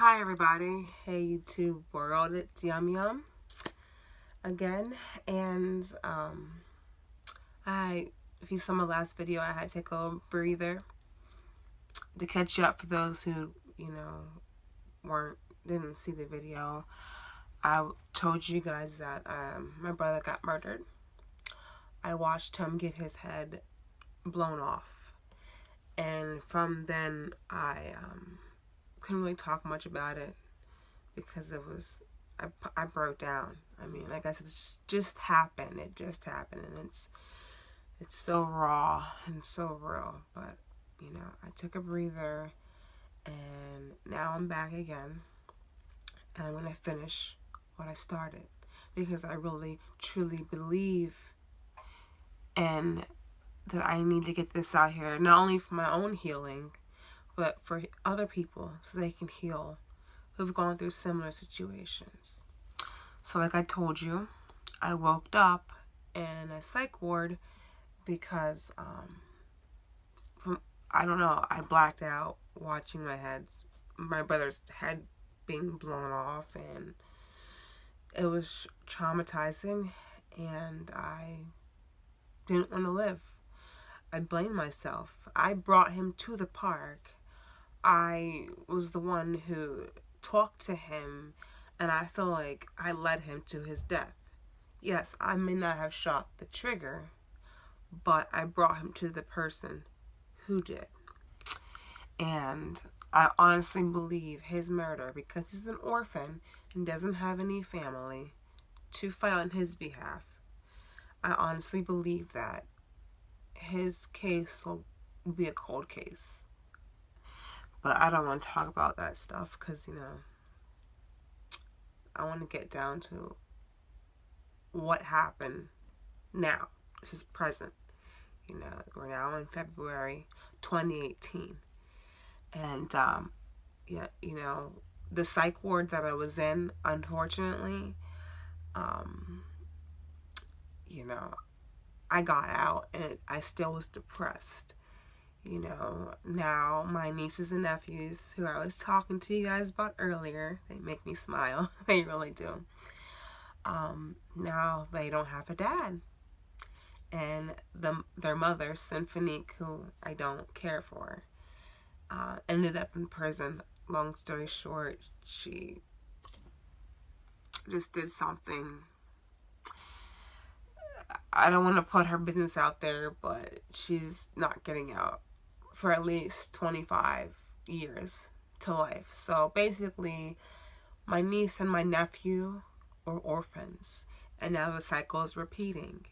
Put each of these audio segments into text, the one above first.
Hi everybody, hey YouTube world, it's Yum Yum again, and if you saw my last video, I had to take a little breather to catch you up for those who, didn't see the video. I told you guys that my brother got murdered. I watched him get his head blown off, and from then I couldn't really talk much about it because I broke down. I mean, like I said, it's just happened. It just happened, and it's so raw and so real. But I took a breather, and now I'm back again, and I'm gonna finish what I started because I really truly believe and that I need to get this out here, not only for my own healing, but for other people so they can heal who've gone through similar situations. So like I told you, I woke up in a psych ward because I don't know, I blacked out watching my brother's head being blown off, and it was traumatizing, and I didn't want to live. I blamed myself. I brought him to the park. I was the one who talked to him, and I feel like I led him to his death. Yes, I may not have shot the trigger, but I brought him to the person who did. And I honestly believe his murder, because he's an orphan and doesn't have any family to fight on his behalf, I honestly believe that his case will be a cold case. But I don't want to talk about that stuff because, I want to get down to what happened now. This is present. We're now in February 2018. And, yeah, the psych ward that I was in, unfortunately, I got out and I still was depressed. Now my nieces and nephews, who I was talking to you guys about earlier, they make me smile. They really do. Now they don't have a dad. And their mother, Symphonique, who I don't care for, ended up in prison. Long story short, she just did something. I don't want to put her business out there, but she's not getting out for at least 25 years to life. So basically, my niece and my nephew are orphans, and now the cycle is repeating.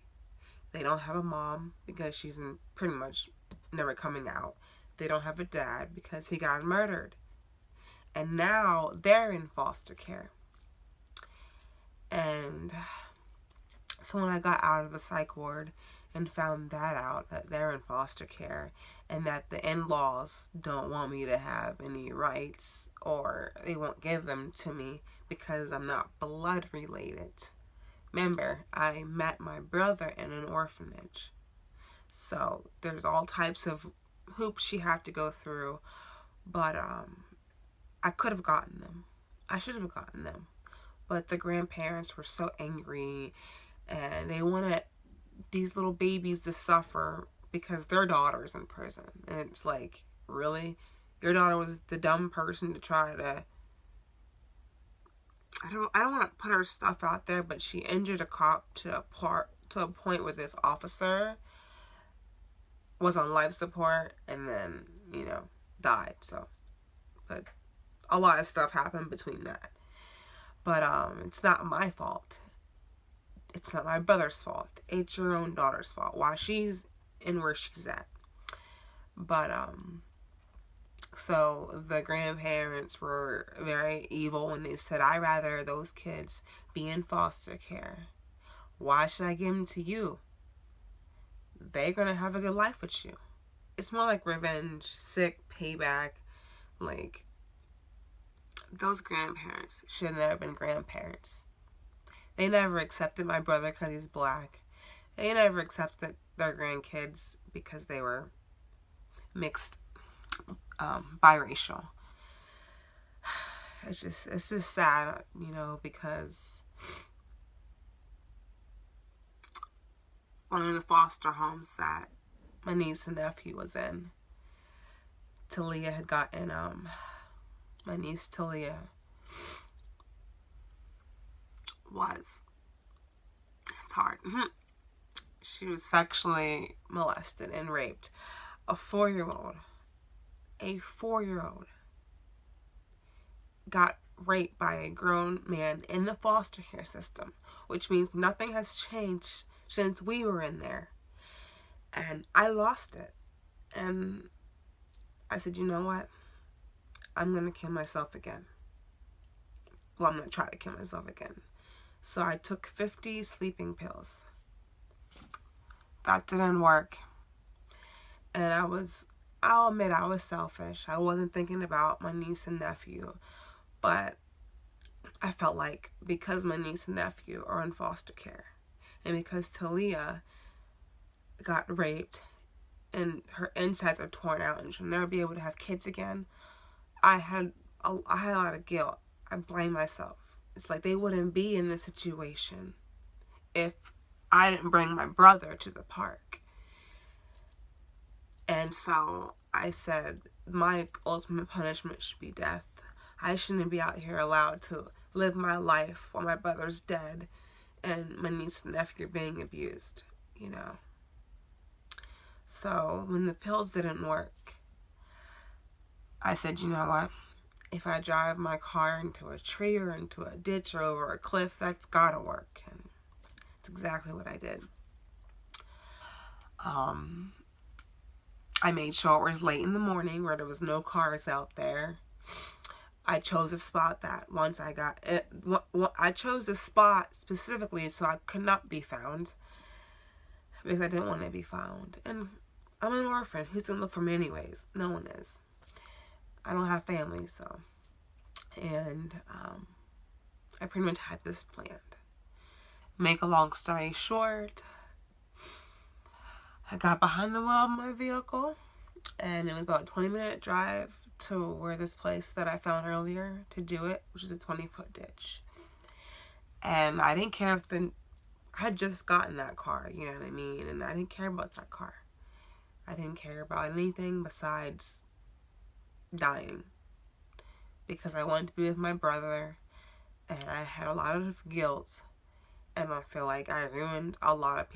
They don't have a mom because she's pretty much never coming out. They don't have a dad because he got murdered. And now they're in foster care. And so when I got out of the psych ward and found that out, that they're in foster care and that the in-laws don't want me to have any rights, or they won't give them to me because I'm not blood related. Remember, I met my brother in an orphanage. So there's all types of hoops she had to go through, but I could have gotten them. I should have gotten them. But the grandparents were so angry, and they wanted these little babies to suffer because their daughter's in prison. And it's like, really? Your daughter was the dumb person to try to... I don't want to put her stuff out there, but she injured a cop to a point where this officer was on life support and then, died. So, but a lot of stuff happened between that. But it's not my fault. It's not my brother's fault. It's your own daughter's fault. Why she's in where she's at. But so the grandparents were very evil when they said, I'd rather those kids be in foster care. Why should I give them to you? They're gonna have a good life with you. It's more like revenge, sick, payback. Like, those grandparents should have never been grandparents. They never accepted my brother because he's black. They never accepted their grandkids because they were mixed, biracial. it's just sad, because one of the foster homes that my niece and nephew was in, Talia had gotten my niece Talia was, it's hard. She was sexually molested and raped. A 4-year-old, a 4-year-old got raped by a grown man in the foster care system, which means nothing has changed since we were in there. And I lost it. And I said, you know what? I'm going to kill myself again. Well, I'm going to try to kill myself again. So I took 50 sleeping pills. That didn't work. And I'll admit I was selfish. I wasn't thinking about my niece and nephew. But I felt like because my niece and nephew are in foster care, and because Talia got raped and her insides are torn out and she'll never be able to have kids again, I had a lot of guilt. I blame myself. It's like they wouldn't be in this situation if I didn't bring my brother to the park. And so I said my ultimate punishment should be death. I shouldn't be out here allowed to live my life while my brother's dead and my niece and nephew are being abused, So when the pills didn't work, I said, you know what? If I drive my car into a tree or into a ditch or over a cliff, that's gotta work. And it's exactly what I did. I made sure it was late in the morning where there was no cars out there. I chose a spot that once I got it, I chose the spot specifically so I could not be found because I didn't want to be found. And I'm an orphan. Who's gonna look for me anyways? No one is. I don't have family, so. And I pretty much had this planned. Make a long story short, I got behind the wheel of my vehicle, and it was about a 20-minute drive to where this place that I found earlier to do it, which is a 20-foot ditch. And I didn't care if I had just gotten that car, you know what I mean? And I didn't care about that car. I didn't care about anything besides dying. Because I wanted to be with my brother, and I had a lot of guilt, and I feel like I ruined a lot of